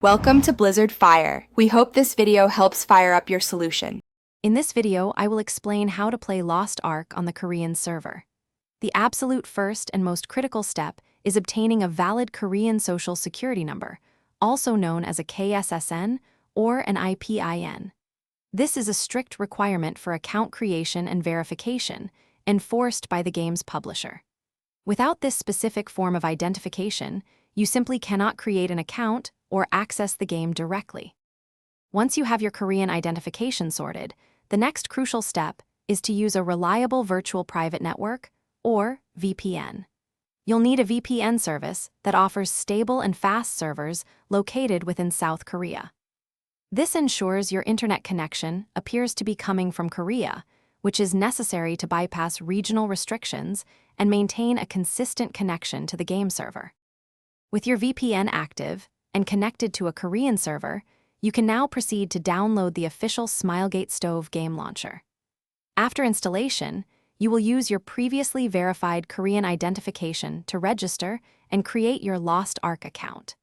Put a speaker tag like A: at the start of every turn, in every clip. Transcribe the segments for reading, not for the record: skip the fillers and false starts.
A: Welcome to Blizzard Fire. We hope this video helps fire up your solution.
B: In this video, I will explain how to play Lost Ark on the Korean server. The absolute first and most critical step is obtaining a valid Korean social security number, also known as a KSSN or an IPIN. This is a strict requirement for account creation and verification, enforced by the game's publisher. Without this specific form of identification, you simply cannot create an account or access the game directly. Once you have your Korean identification sorted, the next crucial step is to use a reliable virtual private network, or VPN. You'll need a VPN service that offers stable and fast servers located within South Korea. This ensures your internet connection appears to be coming from Korea, which is necessary to bypass regional restrictions and maintain a consistent connection to the game server. With your VPN active and connected to a Korean server, you can now proceed to download the official Smilegate Stove game launcher. After installation, you will use your previously verified Korean identification to register and create your Lost Ark account.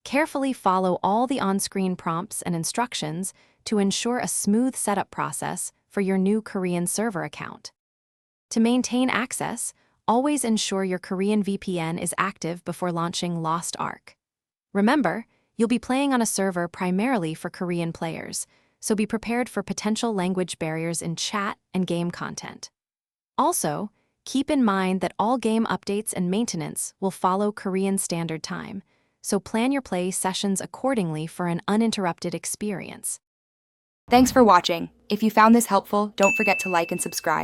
B: Carefully follow all the on-screen prompts and instructions to ensure a smooth setup process for your new Korean server account. To maintain access, always ensure your Korean VPN is active before launching Lost Ark. Remember, you'll be playing on a server primarily for Korean players, so be prepared for potential language barriers in chat and game content. Also, keep in mind that all game updates and maintenance will follow Korean Standard Time, so plan your play sessions accordingly for an uninterrupted experience.
A: Thanks for watching. If you found this helpful, don't forget to like and subscribe.